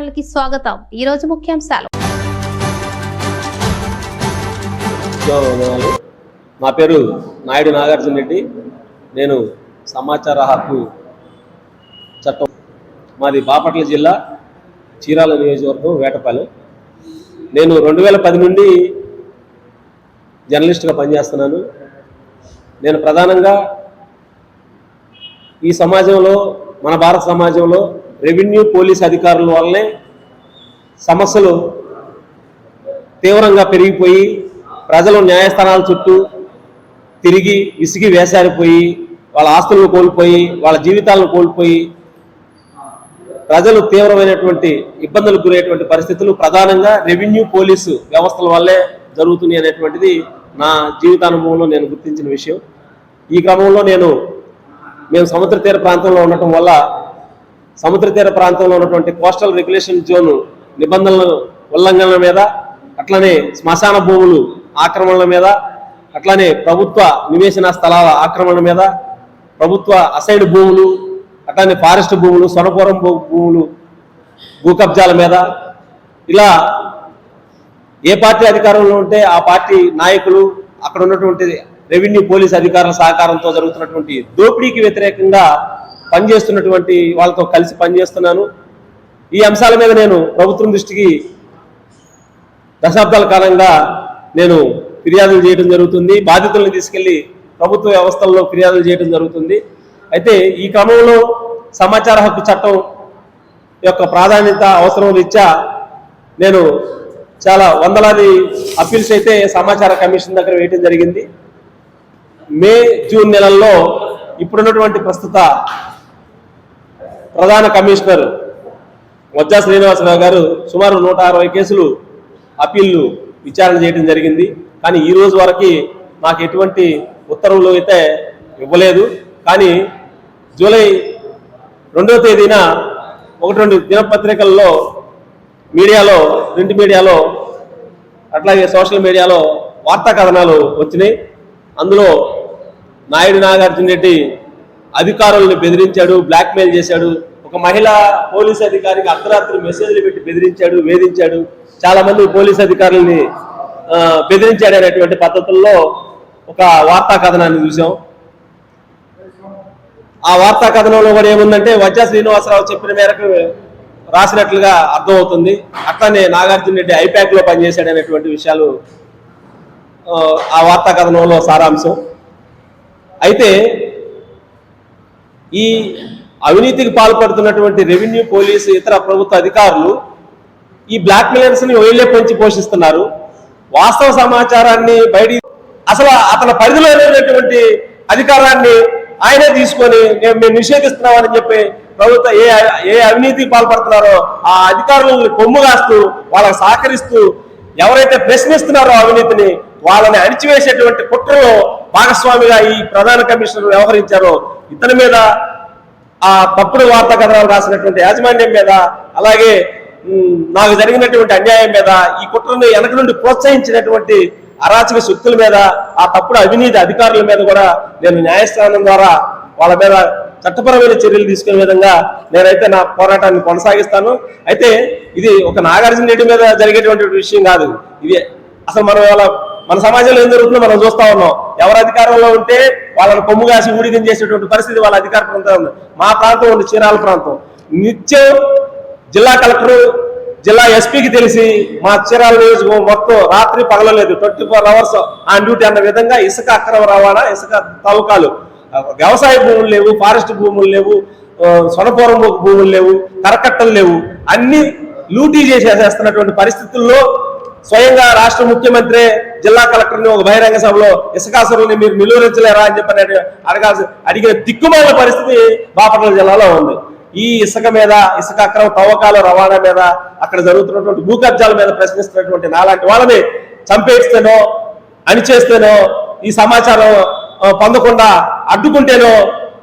ఛానల్కి స్వాగతం. ఈ రోజు ముఖ్యాంశాలు. నా పేరు నాయుడు నాగార్జున రెడ్డి. నేను సమాచార హక్కు చట్టం మాది బాపట్ల జిల్లా చీరాల నియోజకవర్గం వేటపాలెం. నేను 2010 నుండి జర్నలిస్ట్గా పనిచేస్తున్నాను. నేను ప్రధానంగా ఈ సమాజంలో, మన భారత సమాజంలో రెవెన్యూ పోలీస్ అధికారుల వల్లనే సమస్యలు తీవ్రంగా పెరిగిపోయి ప్రజలు న్యాయస్థానాల చుట్టూ తిరిగి విసిగి వేసారిపోయి వాళ్ళ ఆస్తులను కోల్పోయి వాళ్ళ జీవితాలను కోల్పోయి ప్రజలు తీవ్రమైనటువంటి ఇబ్బందులకు గురయ్యేటువంటి పరిస్థితులు ప్రధానంగా రెవెన్యూ పోలీసు వ్యవస్థల వల్లే జరుగుతున్నాయి అనేటువంటిది నా జీవితానుభవంలో నేను గుర్తించిన విషయం. ఈ క్రమంలో మేము సముద్ర తీర ప్రాంతంలో ఉండటం వల్ల సముద్ర తీర ప్రాంతంలో ఉన్నటువంటి కోస్టల్ రెగ్యులేషన్ జోన్ నిబంధనల ఉల్లంఘనల మీద, అట్లనే శ్మశాన భూములు ఆక్రమణల మీద, అట్లనే ప్రభుత్వ నివేశన స్థలాల ఆక్రమణ మీద, ప్రభుత్వ అసైడ్ భూములు, అట్లనే ఫారెస్ట్ భూములు, సొనపురం భూములు భూ కబ్జాల మీద, ఇలా ఏ పార్టీ అధికారంలో ఉంటే ఆ పార్టీ నాయకులు, అక్కడ ఉన్నటువంటి రెవెన్యూ పోలీస్ అధికారుల సహకారంతో జరుగుతున్నటువంటి దోపిడీకి వ్యతిరేకంగా పనిచేస్తున్నటువంటి వాళ్ళతో కలిసి పనిచేస్తున్నాను. ఈ అంశాల మీద నేను ప్రభుత్వం దృష్టికి దశాబ్దాల కాలంగా నేను ఫిర్యాదులు చేయడం జరుగుతుంది. బాధితులను తీసుకెళ్లి ప్రభుత్వ వ్యవస్థల్లో ఫిర్యాదులు చేయడం జరుగుతుంది. అయితే ఈ క్రమంలో సమాచార హక్కు చట్టం యొక్క ప్రాధాన్యత అవసరం రీత్యా నేను చాలా వందలాది అప్పీల్స్ అయితే సమాచార కమిషన్ దగ్గర వేయడం జరిగింది. మే, జూన్ నెలల్లో ఇప్పుడున్నటువంటి ప్రస్తుత ప్రధాన కమిషనర్ వజ్జా శ్రీనివాసరావు గారు సుమారు 160 కేసులు అప్పీళ్లు విచారణ చేయడం జరిగింది. కానీ ఈ రోజు వరకు నాకు ఎటువంటి ఉత్తర్వులు అయితే ఇవ్వలేదు. కానీ జూలై 2వ తేదీన 1-2 దినపత్రికల్లో, మీడియాలో, ప్రింట్ మీడియాలో, అట్లాగే సోషల్ మీడియాలో వార్తా కథనాలు వచ్చినాయి. అందులో నాయుడు నాగార్జున రెడ్డి అధికారులను బెదిరించాడు, బ్లాక్మెయిల్ చేశాడు, ఒక మహిళా పోలీస్ అధికారికి అర్ధరాత్రి మెసేజ్లు పెట్టి బెదిరించాడు, వేధించాడు, చాలా మంది పోలీస్ అధికారులని బెదిరించాడు అనేటువంటి పద్ధతుల్లో ఒక వార్తా కథనాన్ని చూసాం. ఆ వార్తా కథనంలో కూడా ఏముందంటే వజ్జా శ్రీనివాసరావు చెప్పిన మేరకు రాసినట్లుగా అర్థమవుతుంది. అట్లానే నాగార్జున రెడ్డి ఐపాక్లో పనిచేశాడు అనేటువంటి విషయాలు ఆ వార్తా కథనంలో సారాంశం. అయితే ఈ అవినీతికి పాల్పడుతున్నటువంటి రెవెన్యూ పోలీసు ఇతర ప్రభుత్వ అధికారులు ఈ బ్లాక్ మెయిలర్స్ని వీళ్ళే పెంచి పోషిస్తున్నారు. వాస్తవ సమాచారాన్ని బయట అసలు అతని పరిధిలో లేనటువంటి అధికారాన్ని ఆయనే తీసుకొని మేము నిషేధిస్తున్నామని చెప్పి ప్రభుత్వ ఏ అవినీతికి పాల్పడుతున్నారో ఆ అధికారులను కొమ్ము కాస్తూ వాళ్ళకి సహకరిస్తూ ఎవరైతే ప్రశ్నిస్తున్నారో అవినీతిని వాళ్ళని అణిచివేసేటువంటి కుట్రలో భాగస్వామిగా ఈ ప్రధాన కమిషనర్ వ్యవహరించారో ఇతని మీద, ఆ తప్పుడు వార్తా కథనాలు రాసినటువంటి యాజమాన్యం మీద, అలాగే నాకు జరిగినటువంటి అన్యాయం మీద, ఈ కుట్రని వెనక నుండి ప్రోత్సహించినటువంటి అరాచక శక్తుల మీద, ఆ తప్పుడు అవినీతి అధికారుల మీద కూడా నేను న్యాయస్థానం ద్వారా వాళ్ళ మీద చట్టపరమైన చర్యలు తీసుకునే విధంగా నేనైతే నా పోరాటాన్ని కొనసాగిస్తాను. అయితే ఇది ఒక నాగార్జున రెడ్డి మీద జరిగేటువంటి విషయం కాదు. ఇది అసలు మన సమాజంలో ఏం జరుగుతుందో మనం చూస్తా ఉన్నాం. ఎవరు అధికారంలో ఉంటే వాళ్ళని కొమ్ము కాసి ఊడిగం చేసేటువంటి పరిస్థితి వాళ్ళ అధికార ప్రాంతం ఉంది. మా ప్రాంతం ఉంది చీరాల ప్రాంతం. నిత్యం జిల్లా కలెక్టరు, జిల్లా ఎస్పీకి తెలిసి మా చీరాల నియోజకవర్గం మొత్తం రాత్రి పగలలేదు, 24 hours ఆన్ డ్యూటీ అన్న విధంగా ఇసుక అక్రమ రవాణా, ఇసుక తవ్వకాలు, వ్యవసాయ భూములు లేవు, ఫారెస్ట్ భూములు లేవు, సొనపురం భూములు లేవు, కరకట్టలు లేవు, అన్ని లూటీ చేసేస్తున్నటువంటి పరిస్థితుల్లో స్వయంగా రాష్ట్ర ముఖ్యమంత్రి జిల్లా కలెక్టర్ని ఒక బహిరంగ సభలో ఇసుకాసురుల్ని మీరు నిలువరించలేరా అని చెప్పి అడిగిన దిక్కుమాల పరిస్థితి బాపట్ల జిల్లాలో ఉంది. ఈ ఇసుక మీద, ఇసుక అక్రమ తవ్వకాల రవాణా మీద, అక్కడ జరుగుతున్నటువంటి భూ కబ్జాల మీద ప్రశ్నిస్తున్నటువంటి నాలాంటి వాళ్ళని చంపేస్తేనో, అణిచేస్తేనో, ఈ సమాచారం పొందకుండా అడ్డుకుంటేనో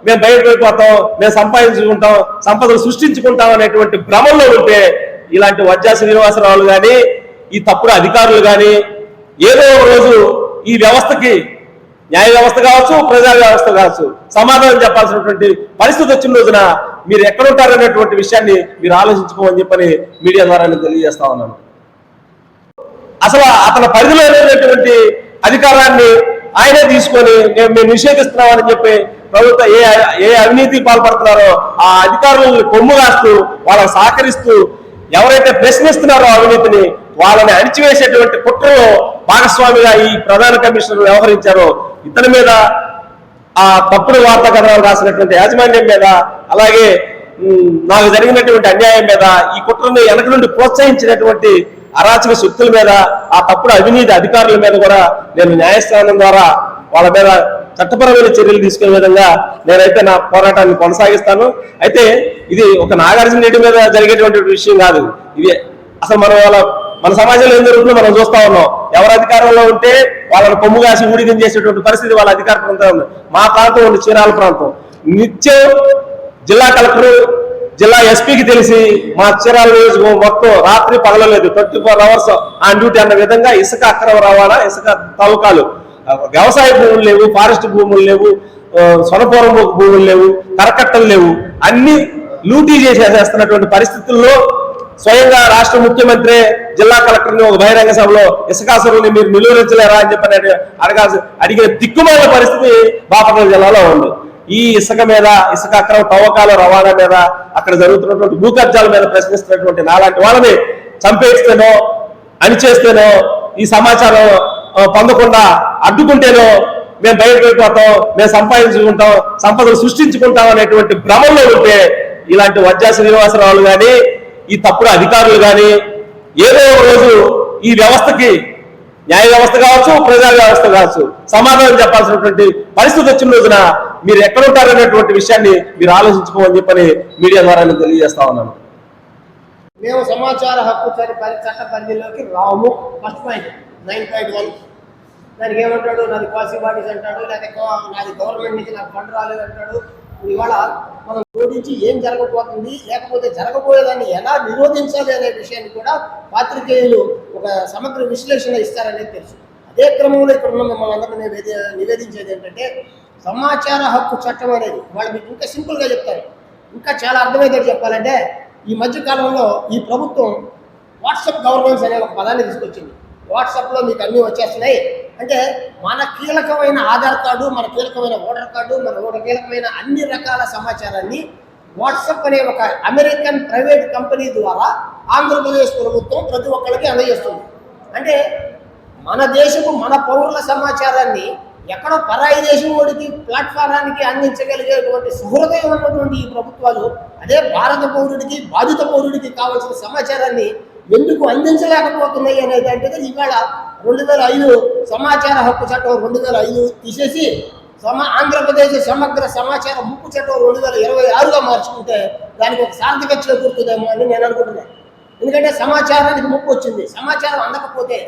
మేము బయటకు వెళ్ళిపోతాం, మేము సంపాదించుకుంటాం, సంపదలు సృష్టించుకుంటాం అనేటువంటి భ్రమంలో ఉంటే ఇలాంటి వజ్జా శ్రీనివాసరావులు కానీ, ఈ తప్పుడు అధికారులు కానీ ఏదో ఒక రోజు ఈ వ్యవస్థకి, న్యాయ వ్యవస్థ కావచ్చు, ప్రజా వ్యవస్థ కావచ్చు, సమాధానం చెప్పాల్సినటువంటి పరిస్థితి వచ్చిన రోజున మీరు ఎక్కడ ఉంటారనేటువంటి విషయాన్ని మీరు ఆలోచించుకోమని చెప్పని మీడియా ద్వారా నేను తెలియజేస్తా ఉన్నాను. అసలు అతని పరిధిలో లేనటువంటి అధికారాన్ని ఆయనే తీసుకొని మేము నిషేధిస్తున్నామని చెప్పి ప్రభుత్వం ఏ అవినీతికి పాల్పడుతున్నారో ఆ అధికారులను కొమ్ము కాస్తూ వాళ్ళని సహకరిస్తూ ఎవరైతే ప్రశ్నిస్తున్నారో అవినీతిని వాళ్ళని అణిచివేసేటువంటి కుట్రలో భాగస్వామిగా ఈ ప్రధాన కమిషనర్ వ్యవహరించారో ఇతని మీద ఆ తప్పుడు వార్తా కథనాలు రాసినటువంటి యాజమాన్యం మీద అలాగే నాకు జరిగినటువంటి అన్యాయం మీద ఈ కుట్రని వెనక నుండి ప్రోత్సహించినటువంటి అరాచక శక్తుల మీద ఆ తప్పుడు అవినీతి అధికారుల మీద కూడా నేను న్యాయస్థానం ద్వారా వాళ్ళ మీద చట్టపరమైన చర్యలు తీసుకునే విధంగా నేనైతే నా పోరాటాన్ని కొనసాగిస్తాను. అయితే ఇది ఒక నాగార్జున రెడ్డి మీద జరిగేటువంటి విషయం కాదు. ఇది అసలు మన సమాజంలో ఏం జరుగుతుందో మనం చూస్తా ఉన్నాం. ఎవరు అధికారంలో ఉంటే వాళ్ళని కొమ్ము కాసి ఊడిగం చేసేటువంటి పరిస్థితి వాళ్ళ అధికార ప్రాంతం ఉంది. మా ప్రాంతం ఉంది చీరాల ప్రాంతం. నిత్యం జిల్లా కలెక్టర్ జిల్లా ఎస్పీకి తెలిసి మా చీరాల నియోజకవర్గం మొత్తం రాత్రి పగలలేదు 24 hours ఆన్ డ్యూటీ అన్న విధంగా ఇసుక అక్రమ రవాణా, ఇసుక తవ్వకాలు, వ్యవసాయ భూములు లేవు, ఫారెస్ట్ భూములు లేవు, సొనపురం భూములు లేవు, కరకట్టలు లేవు, అన్ని లూటీ చేసేస్తున్నటువంటి పరిస్థితుల్లో స్వయంగా రాష్ట్ర ముఖ్యమంత్రి జిల్లా కలెక్టర్ని ఒక బహిరంగ సభలో ఇసుకాసురుని మీరు నిలువరించలేరా అని చెప్పని అడిగిన దిక్కుమాల పరిస్థితి బాపట్ల జిల్లాలో ఉంది. ఈ ఇసుక మీద, ఇసుక అక్రమ తవ్వకాల రవాణా మీద, అక్కడ జరుగుతున్నటువంటి భూ కబ్జాల మీద ప్రశ్నిస్తున్నటువంటి నాలాంటి వాళ్ళని చంపేస్తేనో అణిచేస్తేనో ఈ సమాచారం పొందకుండా అడ్డుకుంటేనో మేము బయటకు వెళ్ళిపోతాం, మేము సంపాదించుకుంటాం, సంపదలు సృష్టించుకుంటాం అనేటువంటి భ్రమంలో ఉంటే ఇలాంటి వజ్జా శ్రీనివాసరావులు కానీ ఈ తప్పుడు అధికారులు కానీ ఏదో రోజు ఈ వ్యవస్థకి, న్యాయ వ్యవస్థ కావచ్చు, ప్రజా వ్యవస్థ కావచ్చు, సమాధానం చెప్పాల్సినటువంటి పరిస్థితి వచ్చిన రోజున మీరు ఎక్కడ ఉంటారనేటువంటి విషయాన్ని మీరు ఆలోచించుకోమని చెప్పని మీడియా ద్వారా నేను తెలియజేస్తా ఉన్నాను. మేము సమాచార హక్కు చట్ట పరిధిలోకి రాము. ఫస్ట్ పాయింట్ 9.1 దానికి ఏమంటాడు, నాది క్వాసి బాడీస్ అంటాడు, లేకపోతే నాది గవర్నమెంట్ నుంచి నాకు ఫండ్ రాలేదు అంటాడు. ఇవాళ మనం జోడించి ఏం జరగబోతుంది, లేకపోతే జరగబోయేదాన్ని ఎలా నిరోధించాలి అనే విషయాన్ని కూడా పాత్రికేయులు ఒక సమగ్ర విశ్లేషణ ఇస్తారనేది తెలుసు. అదే క్రమంలో ఇక్కడ ఉన్న మిమ్మల్ని అందరినీ నివేదించేది ఏంటంటే సమాచార హక్కు చట్టం అనేది వాళ్ళు మీకు ఇంకా సింపుల్గా చెప్తారు. ఇంకా చాలా అర్థమయ్యేది చెప్పాలంటే ఈ మధ్యకాలంలో ఈ ప్రభుత్వం వాట్సాప్ గవర్నెన్స్ అనే ఒక పదాన్ని తీసుకొచ్చింది. వాట్సాప్లో మీకు అన్నీ వచ్చేస్తున్నాయి అంటే మన కీలకమైన ఆధార్ కార్డు, మన కీలకమైన ఓటర్ కార్డు, మన కీలకమైన అన్ని రకాల సమాచారాన్ని వాట్సాప్ అనే ఒక అమెరికన్ ప్రైవేట్ కంపెనీ ద్వారా ఆంధ్రప్రదేశ్ ప్రభుత్వం ప్రతి ఒక్కరికి అందజేస్తుంది. అంటే మన దేశపు మన పౌరుల సమాచారాన్ని ఎక్కడో పరాయి దేశం వాడికి ప్లాట్ఫారానికి అందించగలిగేటువంటి సహృదయం ఉన్నటువంటి ఈ ప్రభుత్వాలు అదే భారత పౌరుడికి, బాధిత పౌరుడికి కావాల్సిన సమాచారాన్ని ఎందుకు అందించలేకపోతున్నాయి అనేది అంటే ఇవాళ 2005 సమాచార హక్కు చట్టం 2005 తీసేసి ఆంధ్రప్రదేశ్ సమగ్ర సమాచార ముక్కు చట్టం 2026గా మార్చుకుంటే దానికి ఒక సార్థకత చేకూరుతుందేమో అని నేను అనుకుంటున్నాను. ఎందుకంటే సమాచారానికి ముప్పు వచ్చింది. సమాచారం అందకపోతే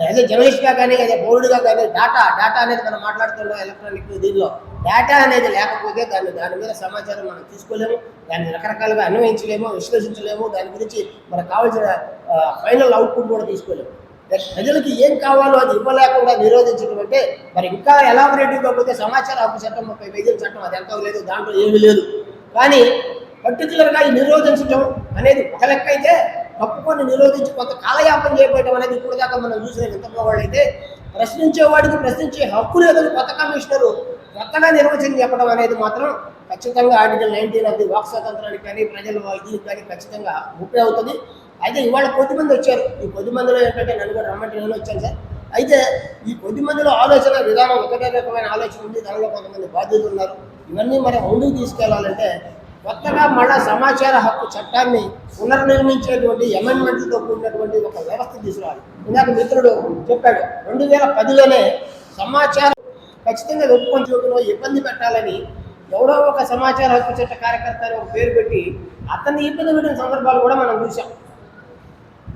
యాజ్ ఏ జర్నలిస్ట్గా కానీ, యాజ్ ఏ పౌరుడిగా కానీ డేటా అనేది మనం మాట్లాడుతున్నాం ఎలక్ట్రానిక్ దీనిలో. డేటా అనేది లేకపోతే దాని మీద సమాచారం మనం తీసుకోలేము, దాన్ని రకరకాలుగా అన్వయించలేము, విశ్లేషించలేము, దాని గురించి మనకు కావాల్సిన ఫైనల్ అవుట్పుట్ కూడా తీసుకోలేము. ప్రజలకి ఏం కావాలో అది ఇవ్వలేకుండా నిరోధించడం అంటే మరి ఇంకా ఎలాబొరేటివ్గా పోతే సమాచార హక్కు చట్టం 30 పేజీల చట్టం అది ఎంత లేదు, దాంట్లో ఏమీ లేదు. కానీ పర్టికులర్గా ఈ నిరోధించడం అనేది ఒక లెక్క అయితే, తప్పుకొని నిరోధించి కొంత కాలయాపన చేయబోయడం అనేది ఇప్పుడు దాకా మనం చూసిన ఇంతలో వాళ్ళైతే ప్రశ్నించేవాడికి ప్రశ్నించే హక్కు లేదని కొత్త కమిషనరు కొత్తగా నిర్వచనం చెప్పడం అనేది మాత్రం ఖచ్చితంగా ఆర్టికల్ 19 ఆఫ్ ది వాక్ స్వాతంత్రానికి కానీ ప్రజల దీనికి కానీ ఖచ్చితంగా ముప్పై అవుతుంది. అయితే ఇవాళ కొద్దిమంది వచ్చారు. ఈ కొద్దిమందిలో ఏంటంటే నన్ను కూడా రమ్మంటే నేను వచ్చాను సార్. అయితే ఈ కొద్దిమందిలో ఆలోచన విధానం ఒకటే రకమైన ఆలోచన ఉంది, దానిలో కొంతమంది బాధ్యతలు ఉన్నారు. ఇవన్నీ మనం ముందుకు తీసుకెళ్లాలంటే కొత్తగా మళ్ళా సమాచార హక్కు చట్టాన్ని పునర్నిర్మించేటువంటి అమెండ్మెంట్లతో కూడినటువంటి ఒక వ్యవస్థ తీసుకురావాలి. ఇందాక మిత్రుడు చెప్పాడు 2010లోనే సమాచారం ఖచ్చితంగా ఒప్పుకొంచుకోవడంలో ఇబ్బంది పెట్టాలని ఎవడో ఒక సమాచార హక్కు చట్ట కార్యకర్త అని ఒక పేరు పెట్టి అతన్ని ఇబ్బంది పెట్టిన సందర్భాలు కూడా మనం చూసాం.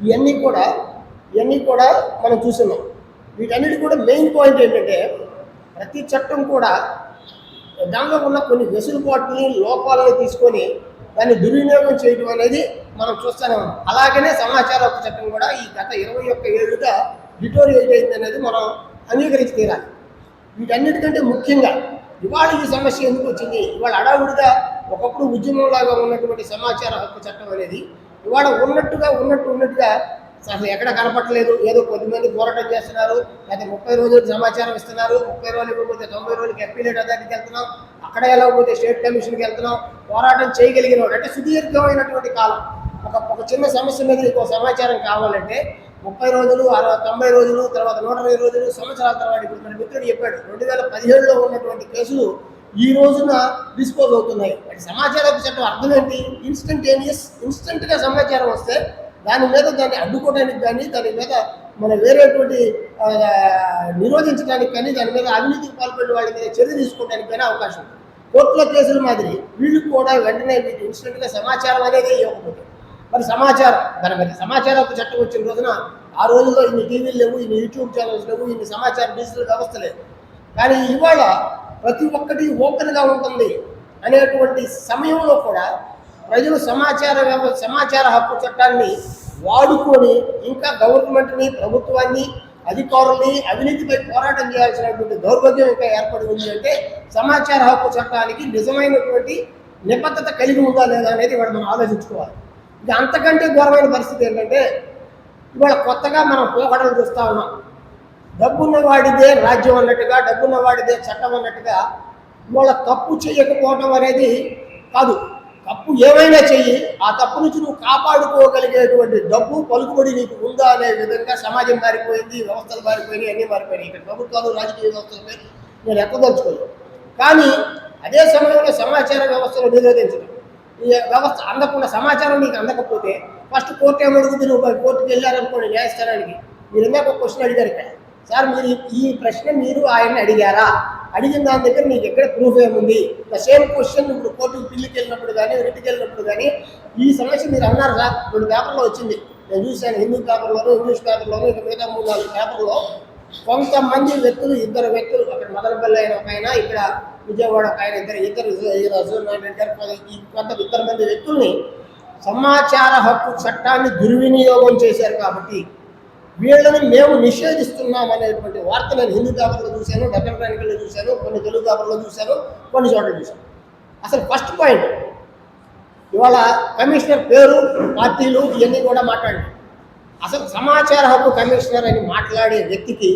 ఇవన్నీ కూడా మనం చూస్తున్నాం. వీటన్నిటి కూడా మెయిన్ పాయింట్ ఏంటంటే ప్రతి చట్టం కూడా దానిలో ఉన్న కొన్ని వెసులుబాటుని, లోపాలని తీసుకొని దాన్ని దుర్వినియోగం చేయడం అనేది మనం చూస్తూనే ఉన్నాం. అలాగనే సమాచార హక్కు చట్టం కూడా ఈ గత 21 ఏళ్ళుగా డిటోరియేట్ అయింది అనేది మనం అంగీకరించి తీరాలి. వీటన్నిటికంటే ముఖ్యంగా ఇవాళ ఈ సమస్య ఎందుకు వచ్చింది? ఇవాళ అడావుడిగా ఒకప్పుడు ఉద్యమంలాగా ఉన్నటువంటి సమాచార హక్కు చట్టం అనేది ఇవాళ ఉన్నట్టుగా అసలు ఎక్కడ కనపట్టలేదు. ఏదో కొద్దిమంది పోరాటం చేస్తున్నారు, లేకపోతే 30 రోజులకు సమాచారం ఇస్తున్నారు, 30 రోజులు ఇవ్వకపోతే 90 రోజులకి అప్పీలేట్ అథారిటీకి వెళ్తున్నాం, అక్కడ వెళ్ళకపోతే స్టేట్ కమిషన్కి వెళ్తున్నాం. పోరాటం చేయగలిగిన వాడు అంటే సుదీర్ఘమైనటువంటి కాలం ఒక చిన్న సమస్య మీద ఇంకో సమాచారం కావాలంటే 30 రోజులు 90 రోజులు తర్వాత 120 రోజులు సంవత్సరాల తర్వాత. ఇప్పుడు మన మిత్రుడు చెప్పాడు 2017లో ఉన్నటువంటి కేసులు ఈ రోజున డిస్పోజ్ అవుతున్నాయి. అంటే సమాచార హక్కు చట్టం అర్థం ఏంటి? ఇన్స్టెంట్గా సమాచారం వస్తే దాని మీద దాన్ని అడ్డుకోవడానికి కానీ దాని మీద మన వేరేటువంటి నిరోధించడానికి కానీ దాని మీద అవినీతికి పాల్పడిన వాళ్ళ మీద చర్య తీసుకోవడానికి కానీ అవకాశం ఉంది. కోర్టుల కేసుల మాదిరి వీళ్ళు కూడా వెంటనే వీటి ఇన్స్టెంట్గా సమాచారం అనేది ఇవ్వకపోతే మరి సమాచార హక్కు చట్టం వచ్చిన రోజున ఆ రోజుల్లో ఇన్ని టీవీలు లేవు, ఇన్ని యూట్యూబ్ ఛానల్స్ లేవు, ఇన్ని సమాచార డిజిటల్ వ్యవస్థ లేదు. కానీ ఇవాళ ప్రతి ఒక్కటి ఓపెన్గా ఉంటుంది అనేటువంటి సమయంలో కూడా ప్రజలు సమాచార హక్కు చట్టాన్ని వాడుకొని ఇంకా గవర్నమెంట్ని, ప్రభుత్వాన్ని, అధికారుల్ని అవినీతిపై పోరాటం చేయాల్సినటువంటి దౌర్భాగ్యం ఇంకా ఏర్పడి ఉంది. అంటే సమాచార హక్కు చట్టానికి నిజమైనటువంటి నిబద్ధత కలిగి ఉందా లేదా అనేది ఇవాళ మనం ఆలోచించుకోవాలి. ఇది అంతకంటే ఘోరమైన పరిస్థితి ఏంటంటే ఇవాళ కొత్తగా మనం పోకడలు చూస్తూ ఉన్నాం. డబ్బున్న వాడిదే రాజ్యం అన్నట్టుగా, డబ్బున్న వాడిదే చట్టం అన్నట్టుగా ఇవాళ తప్పు చేయకపోవడం అనేది కాదు, తప్పు ఏమైనా చెయ్యి, ఆ తప్పు నుంచి నువ్వు కాపాడుకోగలిగేటువంటి డబ్బు పలుకుబడి నీకు ఉందా అనే విధంగా సమాజం మారిపోయింది, వ్యవస్థలు మారిపోయినాయి, అన్నీ మారిపోయినాయి. ఇక్కడ ప్రభుత్వాలు రాజకీయ వ్యవస్థలపై నేను ఎక్కదలుచుకోలేదు. కానీ అదే సమయంలో సమాచార వ్యవస్థను నిరోధించడం, ఈ వ్యవస్థ అందకుండా సమాచారం నీకు అందకపోతే ఫస్ట్ కోర్టు ఏమడుగుతుంది? నువ్వు కోర్టుకు వెళ్ళారనుకోండి న్యాయస్థానానికి, మీరు ఇందాక ఒక క్వశ్చన్ అడిగారు ఇక్కడ, సార్ మీరు ఈ ప్రశ్న మీరు ఆయన్ని అడిగారా? అడిగిన దాని దగ్గర మీకు ఎక్కడ ప్రూఫ్ ఏముంది? ద సేమ్ క్వశ్చన్ ఇప్పుడు కోర్టుకు పిల్లికి వెళ్ళినప్పుడు కానీ రిటికి వెళ్ళినప్పుడు కానీ ఈ సమస్య మీరు అన్నారు సార్, 2 పేపర్లో వచ్చింది, నేను చూశాను, హిందూ పేపర్లోను, ఇంగ్లీష్ పేపర్లోను, ఇక మిగతా 3-4 పేపర్లో కొంతమంది వ్యక్తులు, 2 వ్యక్తులు, అక్కడ మదనపల్లి అయిన ఒక ఆయన, ఇక్కడ విజయవాడ ఒక ఆయన, ఇద్దరు కొంత మంది వ్యక్తుల్ని సమాచార హక్కు చట్టాన్ని దుర్వినియోగం చేశారు. కాబట్టి వీళ్ళని మేము నిషేధిస్తున్నాం అనేటువంటి వార్త నేను హిందూ పేపర్లో చూశాను, డెక్కన్ క్రానికల్లో చూశాను, కొన్ని తెలుగు పేపర్లో చూశాను, కొన్ని చోట్ల చూశాను. అసలు ఫస్ట్ పాయింట్ ఇవాళ కమిషనర్ పేరు, పార్టీలు ఇవన్నీ కూడా మాట్లాడి అసలు సమాచార హక్కు కమిషనర్ అని మాట్లాడే వ్యక్తికి